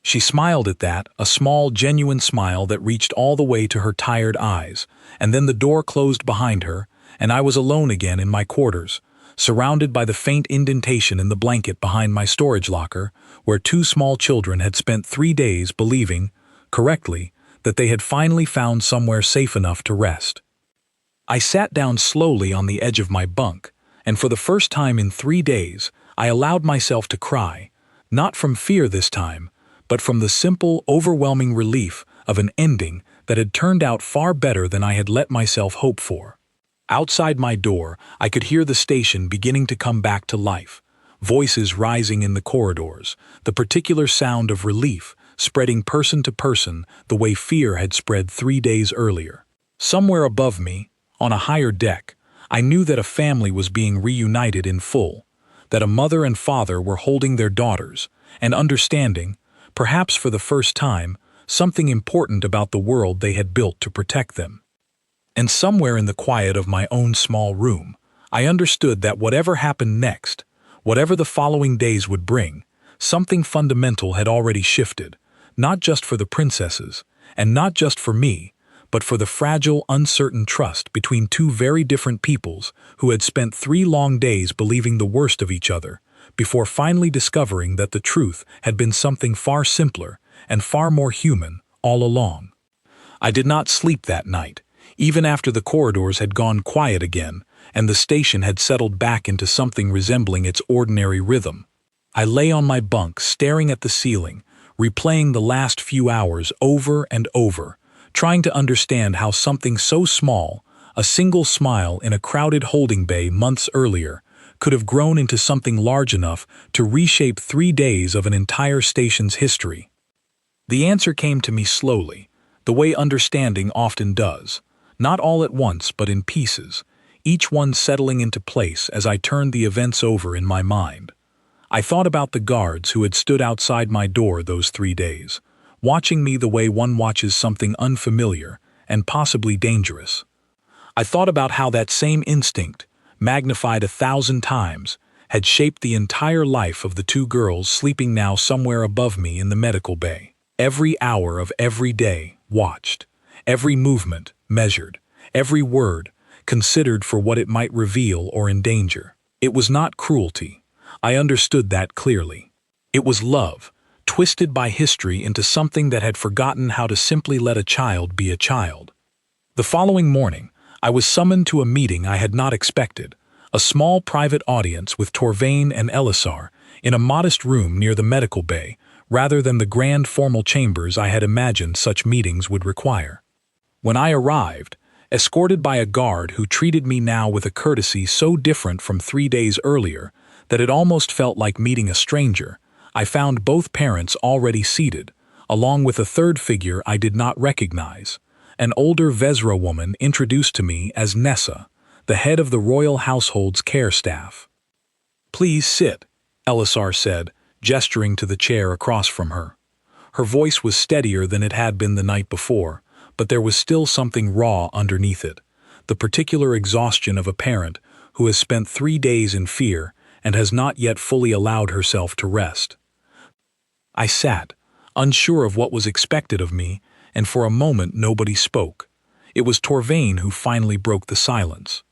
She smiled at that, a small, genuine smile that reached all the way to her tired eyes, and then the door closed behind her, and I was alone again in my quarters, surrounded by the faint indentation in the blanket behind my storage locker, where 2 small children had spent 3 days believing, correctly, that they had finally found somewhere safe enough to rest. I sat down slowly on the edge of my bunk, and for the first time in 3 days, I allowed myself to cry, not from fear this time, but from the simple, overwhelming relief of an ending that had turned out far better than I had let myself hope for. Outside my door, I could hear the station beginning to come back to life, voices rising in the corridors, the particular sound of relief spreading person to person the way fear had spread 3 days earlier. Somewhere above me, on a higher deck, I knew that a family was being reunited in full, that a mother and father were holding their daughters, and understanding, perhaps for the first time, something important about the world they had built to protect them. And somewhere in the quiet of my own small room, I understood that whatever happened next, whatever the following days would bring, something fundamental had already shifted, not just for the princesses, and not just for me, but for the fragile, uncertain trust between two very different peoples who had spent 3 long days believing the worst of each other, before finally discovering that the truth had been something far simpler and far more human all along. I did not sleep that night, even after the corridors had gone quiet again and the station had settled back into something resembling its ordinary rhythm. I lay on my bunk staring at the ceiling, replaying the last few hours over and over, trying to understand how something so small, a single smile in a crowded holding bay months earlier, could have grown into something large enough to reshape 3 days of an entire station's history. The answer came to me slowly, the way understanding often does, not all at once but in pieces, each one settling into place as I turned the events over in my mind. I thought about the guards who had stood outside my door those 3 days, watching me the way one watches something unfamiliar and possibly dangerous. I thought about how that same instinct, magnified 1,000 times, had shaped the entire life of the 2 girls sleeping now somewhere above me in the medical bay. Every hour of every day watched, every movement measured, every word considered for what it might reveal or endanger. It was not cruelty. I understood that clearly. It was love, twisted by history into something that had forgotten how to simply let a child be a child. The following morning, I was summoned to a meeting I had not expected, a small private audience with Torvain and Elisar in a modest room near the medical bay, rather than the grand formal chambers I had imagined such meetings would require. When I arrived, escorted by a guard who treated me now with a courtesy so different from 3 days earlier that it almost felt like meeting a stranger, I found both parents already seated, along with a third figure I did not recognize, an older Vezra woman introduced to me as Nessa, the head of the royal household's care staff. "Please sit," Elisar said, gesturing to the chair across from her. Her voice was steadier than it had been the night before, but there was still something raw underneath it, the particular exhaustion of a parent who has spent 3 days in fear and has not yet fully allowed herself to rest. I sat, unsure of what was expected of me, and for a moment nobody spoke. It was Torvain who finally broke the silence.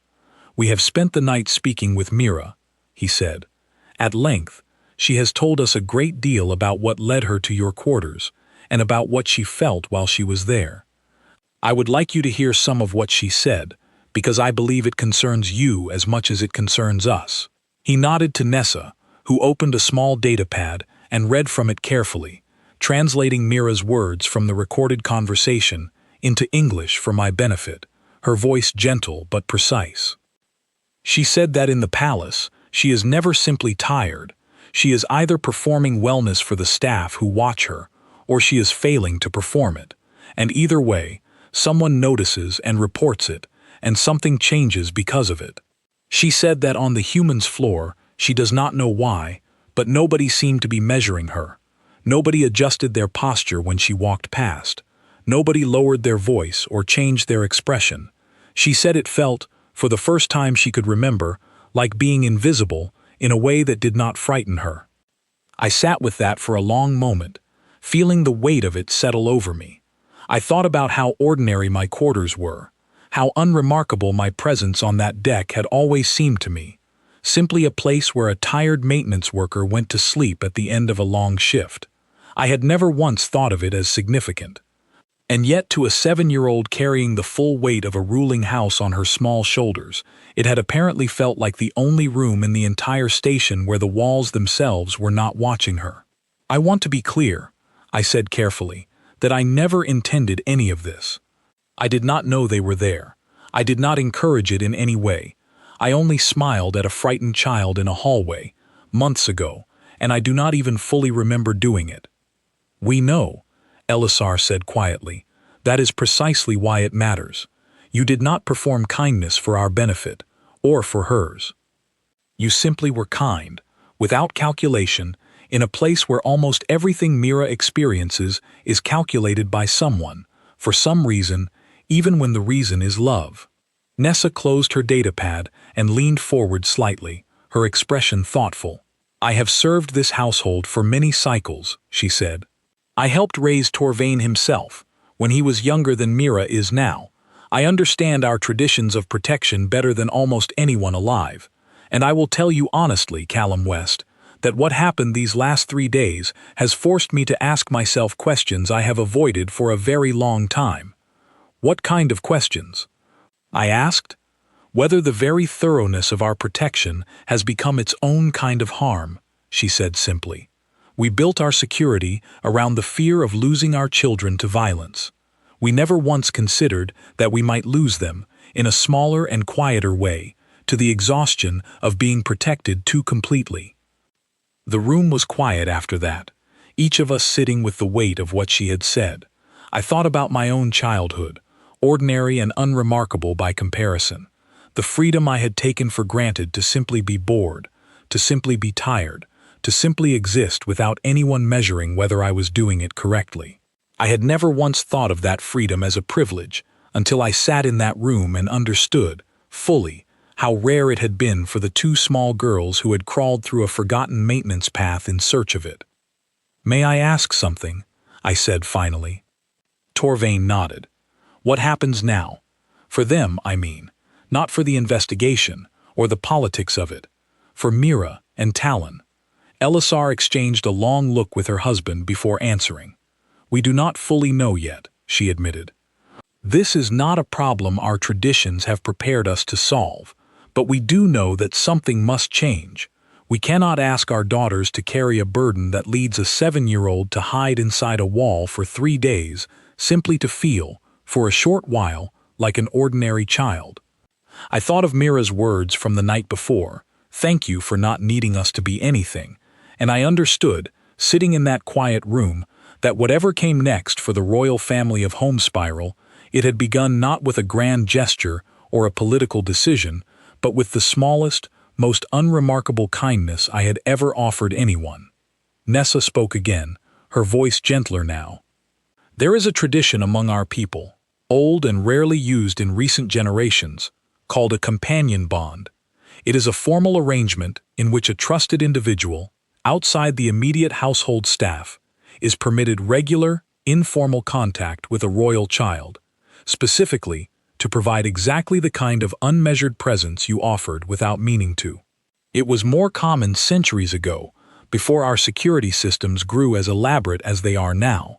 "We have spent the night speaking with Mira," he said. "At length, she has told us a great deal about what led her to your quarters, and about what she felt while she was there. I would like you to hear some of what she said, because I believe it concerns you as much as it concerns us." He nodded to Nessa, who opened a small datapad and read from it carefully, translating Mira's words from the recorded conversation into English for my benefit, her voice gentle but precise. "She said that in the palace, she is never simply tired. She is either performing wellness for the staff who watch her, or she is failing to perform it, and either way, someone notices and reports it, and something changes because of it. She said that on the humans' floor, she does not know why, but nobody seemed to be measuring her. Nobody adjusted their posture when she walked past. Nobody lowered their voice or changed their expression. She said it felt, for the first time she could remember, like being invisible in a way that did not frighten her." I sat with that for a long moment, feeling the weight of it settle over me. I thought about how ordinary my quarters were, how unremarkable my presence on that deck had always seemed to me, simply a place where a tired maintenance worker went to sleep at the end of a long shift. I had never once thought of it as significant. And yet to a 7-year-old carrying the full weight of a ruling house on her small shoulders, it had apparently felt like the only room in the entire station where the walls themselves were not watching her. "I want to be clear," I said carefully, "that I never intended any of this. I did not know they were there. I did not encourage it in any way. I only smiled at a frightened child in a hallway, months ago, and I do not even fully remember doing it." "We know," Elisar said quietly. "That is precisely why it matters. You did not perform kindness for our benefit, or for hers. You simply were kind, without calculation, in a place where almost everything Mira experiences is calculated by someone, for some reason, even when the reason is love. Nessa closed her datapad and leaned forward slightly, her expression thoughtful. "I have served this household for many cycles," she said. "I helped raise Torvain himself, when he was younger than Mira is now. I understand our traditions of protection better than almost anyone alive. And I will tell you honestly, Callum West, that what happened these last 3 days has forced me to ask myself questions I have avoided for a very long time." "What kind of questions?" I asked. "Whether the very thoroughness of our protection has become its own kind of harm," she said simply. "We built our security around the fear of losing our children to violence. We never once considered that we might lose them, in a smaller and quieter way, to the exhaustion of being protected too completely." The room was quiet after that, each of us sitting with the weight of what she had said. I thought about my own childhood, ordinary and unremarkable by comparison, the freedom I had taken for granted to simply be bored, to simply be tired, to simply exist without anyone measuring whether I was doing it correctly. I had never once thought of that freedom as a privilege until I sat in that room and understood, fully, how rare it had been for the 2 small girls who had crawled through a forgotten maintenance path in search of it. "May I ask something?" I said finally. Torvain nodded. "What happens now? For them, I mean, not for the investigation or the politics of it. For Mira and Talon." Elisar exchanged a long look with her husband before answering. "We do not fully know yet," she admitted. "This is not a problem our traditions have prepared us to solve, but we do know that something must change. We cannot ask our daughters to carry a burden that leads a 7-year-old to hide inside a wall for 3 days simply to feel, for a short while, like an ordinary child." I thought of Mira's words from the night before, "Thank you for not needing us to be anything," and I understood, sitting in that quiet room, that whatever came next for the royal family of Homespiral, it had begun not with a grand gesture or a political decision, but with the smallest, most unremarkable kindness I had ever offered anyone. Nessa spoke again, her voice gentler now. "There is a tradition among our people, old and rarely used in recent generations, called a companion bond. It is a formal arrangement in which a trusted individual, outside the immediate household staff, is permitted regular, informal contact with a royal child, specifically to provide exactly the kind of unmeasured presence you offered without meaning to. It was more common centuries ago, before our security systems grew as elaborate as they are now.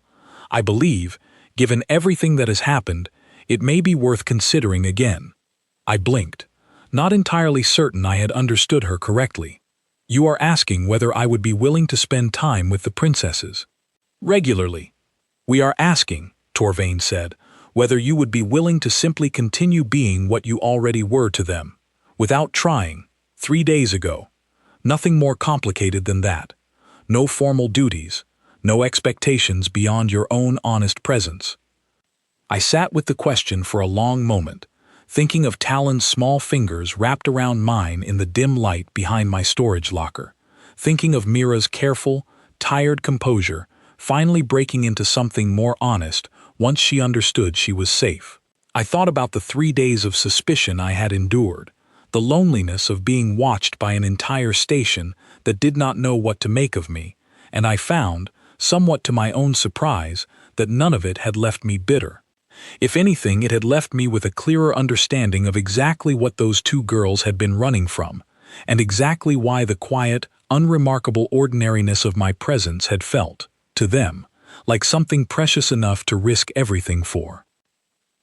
I believe, given everything that has happened, it may be worth considering again." I blinked, not entirely certain I had understood her correctly. "You are asking whether I would be willing to spend time with the princesses?" "Regularly." "We are asking," Torvain said, "whether you would be willing to simply continue being what you already were to them, without trying, 3 days ago. Nothing more complicated than that. No formal duties, no expectations beyond your own honest presence." I sat with the question for a long moment, thinking of Talon's small fingers wrapped around mine in the dim light behind my storage locker, thinking of Mira's careful, tired composure finally breaking into something more honest once she understood she was safe. I thought about the 3 days of suspicion I had endured, the loneliness of being watched by an entire station that did not know what to make of me, and I found, somewhat to my own surprise, that none of it had left me bitter. If anything, it had left me with a clearer understanding of exactly what those 2 girls had been running from, and exactly why the quiet, unremarkable ordinariness of my presence had felt, to them, like something precious enough to risk everything for.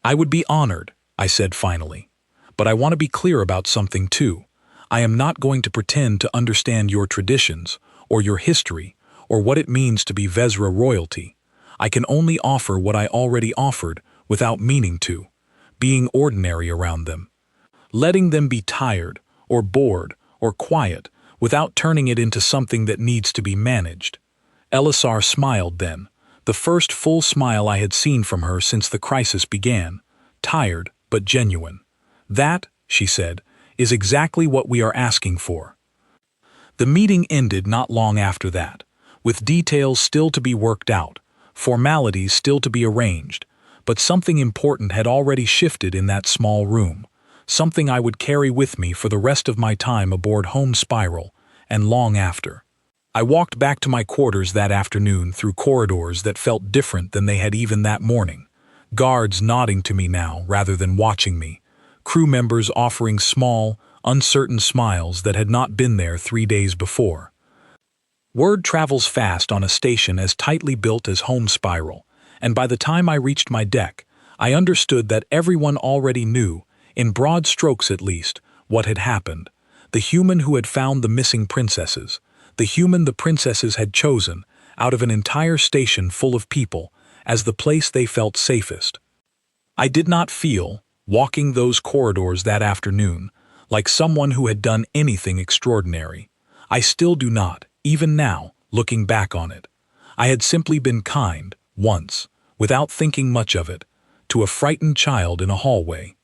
"I would be honored," I said finally. "But I want to be clear about something too. I am not going to pretend to understand your traditions, or your history, or what it means to be Vezra royalty. I can only offer what I already offered without meaning to, being ordinary around them. Letting them be tired, or bored, or quiet, without turning it into something that needs to be managed." Elisar smiled then, the first full smile I had seen from her since the crisis began, tired but genuine. "That," she said, "is exactly what we are asking for." The meeting ended not long after that, with details still to be worked out, formalities still to be arranged, but something important had already shifted in that small room, something I would carry with me for the rest of my time aboard Home Spiral, and long after. I walked back to my quarters that afternoon through corridors that felt different than they had even that morning, guards nodding to me now rather than watching me, crew members offering small, uncertain smiles that had not been there 3 days before. Word travels fast on a station as tightly built as Home Spiral, and by the time I reached my deck, I understood that everyone already knew, in broad strokes at least, what had happened. The human who had found the missing princesses, the human the princesses had chosen, out of an entire station full of people, as the place they felt safest. I did not feel, walking those corridors that afternoon, like someone who had done anything extraordinary. I still do not, even now, looking back on it. I had simply been kind, once, without thinking much of it, to a frightened child in a hallway.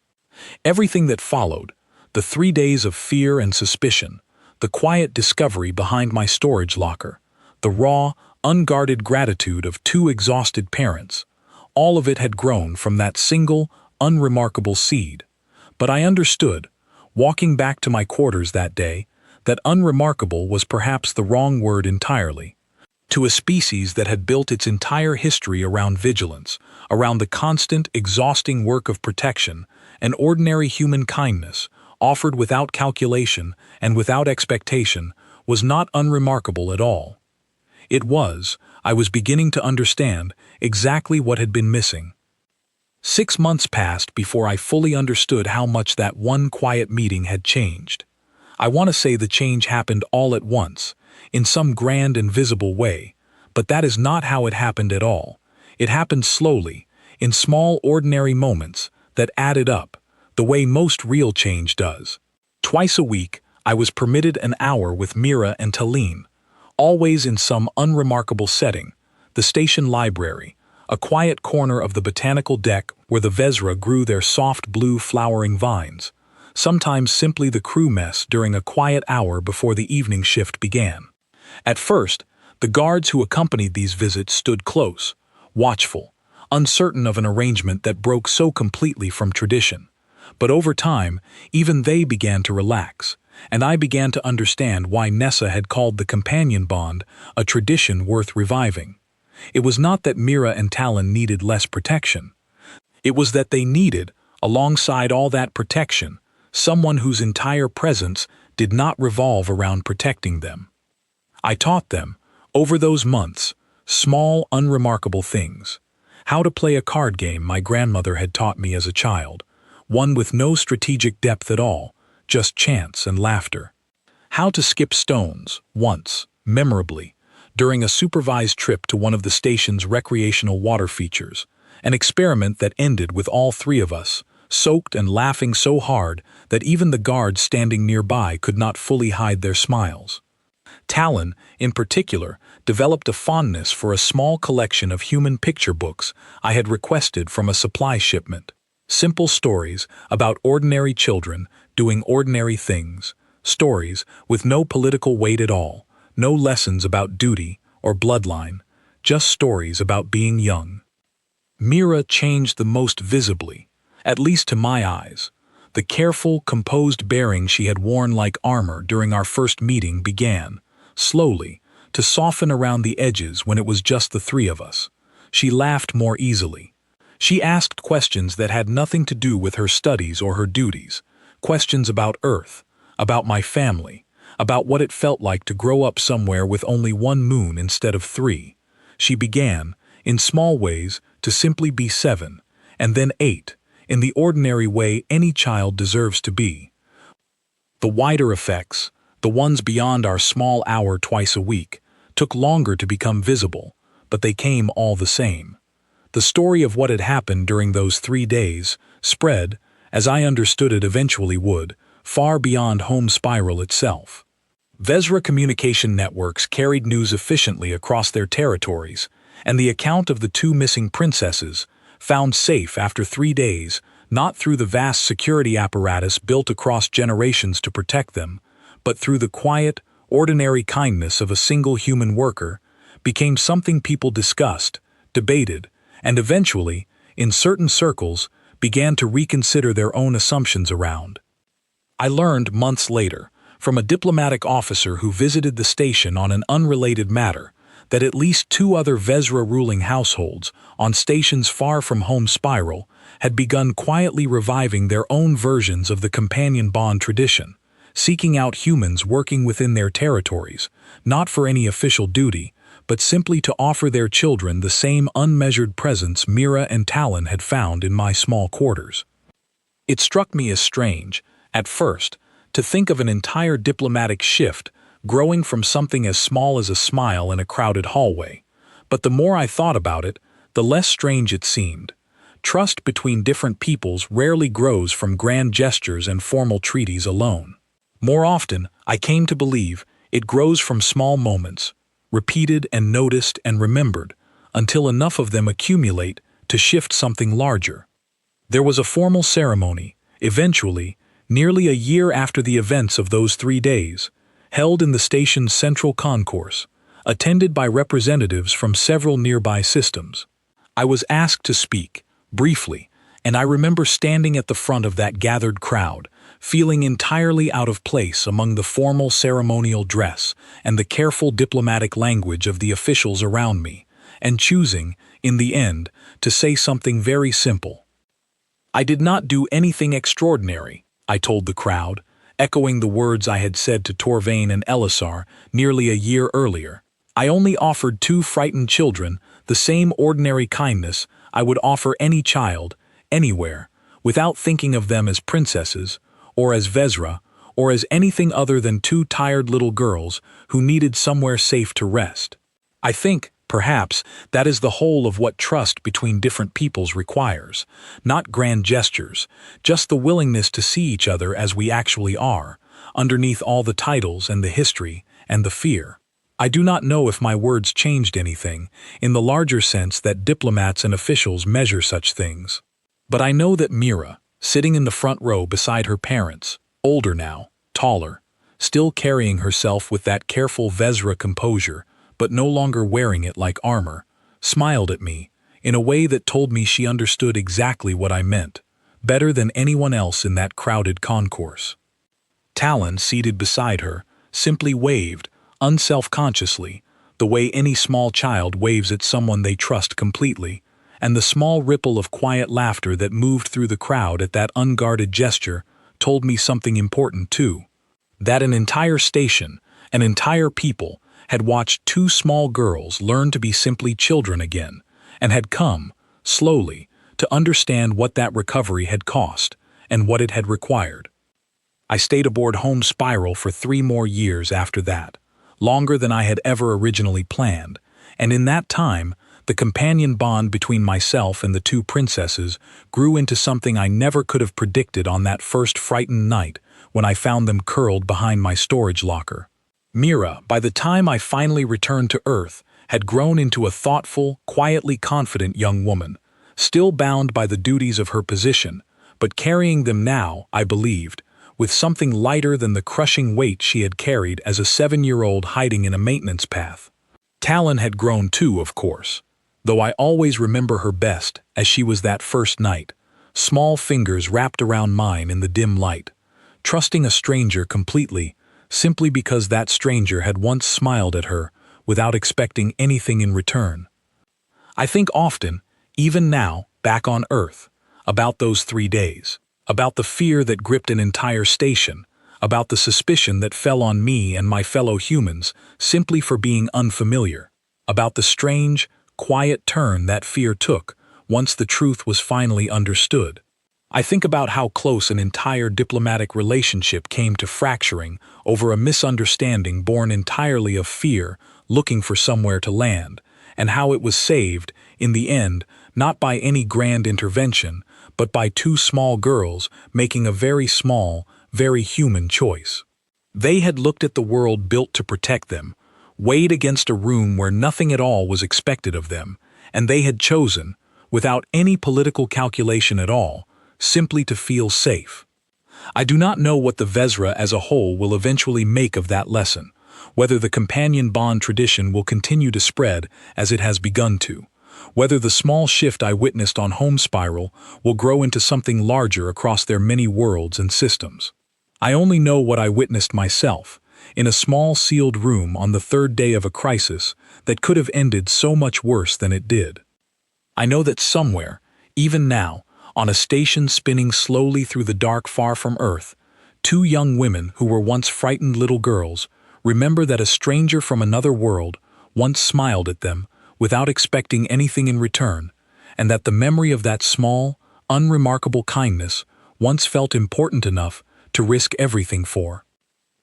Everything that followed, the 3 days of fear and suspicion, the quiet discovery behind my storage locker, the raw, unguarded gratitude of 2 exhausted parents, all of it had grown from that single, unremarkable seed. But I understood, walking back to my quarters that day, that unremarkable was perhaps the wrong word entirely. To a species that had built its entire history around vigilance, around the constant, exhausting work of protection, an ordinary human kindness, offered without calculation and without expectation, was not unremarkable at all. It was, I was beginning to understand, exactly what had been missing. 6 months passed before I fully understood how much that one quiet meeting had changed. I want to say the change happened all at once, in some grand and visible way, but that is not how it happened at all. It happened slowly, in small ordinary moments that added up, the way most real change does. Twice a week, I was permitted an hour with Mira and Talene, always in some unremarkable setting, the station library, a quiet corner of the botanical deck where the Vezra grew their soft blue flowering vines, sometimes simply the crew mess during a quiet hour before the evening shift began. At first, the guards who accompanied these visits stood close, watchful, uncertain of an arrangement that broke so completely from tradition. But over time, even they began to relax, and I began to understand why Nessa had called the companion bond a tradition worth reviving. It was not that Mira and Talon needed less protection. It was that they needed, alongside all that protection, someone whose entire presence did not revolve around protecting them. I taught them, over those months, small, unremarkable things. How to play a card game my grandmother had taught me as a child, one with no strategic depth at all, just chance and laughter. How to skip stones, once, memorably, during a supervised trip to one of the station's recreational water features, an experiment that ended with all 3 of us, soaked and laughing so hard that even the guards standing nearby could not fully hide their smiles. Talon, in particular, developed a fondness for a small collection of human picture books I had requested from a supply shipment. Simple stories about ordinary children doing ordinary things, stories with no political weight at all, no lessons about duty or bloodline, just stories about being young. Mira changed the most visibly, at least to my eyes. The careful, composed bearing she had worn like armor during our first meeting began, slowly, to soften around the edges when it was just the 3 of us. She laughed more easily. She asked questions that had nothing to do with her studies or her duties, questions about Earth, about my family, about what it felt like to grow up somewhere with only 1 moon instead of 3. She began, in small ways, to simply be 7, and then 8, in the ordinary way any child deserves to be. The wider effects, the ones beyond our small hour twice a week, took longer to become visible, but they came all the same. The story of what had happened during those 3 days spread, as I understood it eventually would, far beyond Home Spiral itself. Vezra communication networks carried news efficiently across their territories, and the account of the 2 missing princesses, found safe after 3 days, not through the vast security apparatus built across generations to protect them, but through the quiet, ordinary kindness of a single human worker, became something people discussed, debated, and eventually, in certain circles, began to reconsider their own assumptions around. I learned months later, from a diplomatic officer who visited the station on an unrelated matter, that at least 2 other Vezra ruling households, on stations far from home spiral, had begun quietly reviving their own versions of the companion bond tradition, seeking out humans working within their territories, not for any official duty, but simply to offer their children the same unmeasured presence Mira and Talon had found in my small quarters. It struck me as strange, at first, to think of an entire diplomatic shift growing from something as small as a smile in a crowded hallway, but the more I thought about it, the less strange it seemed. Trust between different peoples rarely grows from grand gestures and formal treaties alone. More often, I came to believe, it grows from small moments, repeated and noticed and remembered, until enough of them accumulate to shift something larger. There was a formal ceremony, eventually, nearly a year after the events of those 3 days, held in the station's central concourse, attended by representatives from several nearby systems. I was asked to speak, briefly, and I remember standing at the front of that gathered crowd, feeling entirely out of place among the formal ceremonial dress and the careful diplomatic language of the officials around me, and choosing, in the end, to say something very simple. "I did not do anything extraordinary," I told the crowd, echoing the words I had said to Torvain and Elisar nearly a year earlier. "I only offered 2 frightened children the same ordinary kindness I would offer any child, anywhere, without thinking of them as princesses, or as Vezra, or as anything other than 2 tired little girls who needed somewhere safe to rest. I think, perhaps, that is the whole of what trust between different peoples requires, not grand gestures, just the willingness to see each other as we actually are, underneath all the titles and the history and the fear. I do not know if my words changed anything, in the larger sense that diplomats and officials measure such things. But I know that Mira, sitting in the front row beside her parents, older now, taller, still carrying herself with that careful Vezra composure, but no longer wearing it like armor, smiled at me, in a way that told me she understood exactly what I meant, better than anyone else in that crowded concourse. Talon, seated beside her, simply waved, unself-consciously, the way any small child waves at someone they trust completely, and the small ripple of quiet laughter that moved through the crowd at that unguarded gesture told me something important too. That an entire station, an entire people, had watched 2 small girls learn to be simply children again, and had come, slowly, to understand what that recovery had cost, and what it had required. I stayed aboard Home Spiral for 3 more years after that, longer than I had ever originally planned, and in that time, the companion bond between myself and the 2 princesses grew into something I never could have predicted on that first frightened night when I found them curled behind my storage locker. Mira, by the time I finally returned to Earth, had grown into a thoughtful, quietly confident young woman, still bound by the duties of her position, but carrying them now, I believed, with something lighter than the crushing weight she had carried as a 7-year-old hiding in a maintenance path. Talon had grown too, of course, though I always remember her best as she was that first night, small fingers wrapped around mine in the dim light, trusting a stranger completely, simply because that stranger had once smiled at her without expecting anything in return. I think often, even now, back on Earth, about those 3 days, about the fear that gripped an entire station, about the suspicion that fell on me and my fellow humans simply for being unfamiliar, about the strange, quiet turn that fear took once the truth was finally understood. I think about how close an entire diplomatic relationship came to fracturing over a misunderstanding born entirely of fear looking for somewhere to land, and how it was saved, in the end, not by any grand intervention, but by 2 small girls making a very small, very human choice. They had looked at the world built to protect them, weighed against a room where nothing at all was expected of them, and they had chosen, without any political calculation at all, simply to feel safe. I do not know what the Vezra as a whole will eventually make of that lesson, whether the companion bond tradition will continue to spread as it has begun to, whether the small shift I witnessed on Home Spiral will grow into something larger across their many worlds and systems. I only know what I witnessed myself, in a small sealed room on the third day of a crisis that could have ended so much worse than it did. I know that somewhere, even now, on a station spinning slowly through the dark far from Earth, two young women who were once frightened little girls remember that a stranger from another world once smiled at them without expecting anything in return, and that the memory of that small, unremarkable kindness once felt important enough to risk everything for.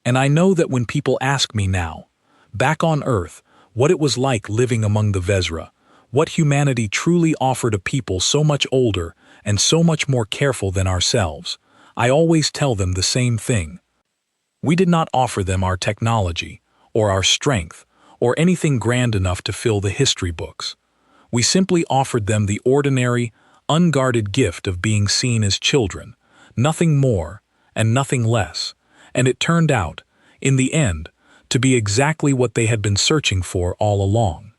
And I know that when people ask me now, back on Earth, what it was like living among the Vezra, what humanity truly offered a people so much older and so much more careful than ourselves, I always tell them the same thing. We did not offer them our technology, or our strength, or anything grand enough to fill the history books. We simply offered them the ordinary, unguarded gift of being seen as children, nothing more and nothing less, and it turned out, in the end, to be exactly what they had been searching for all along.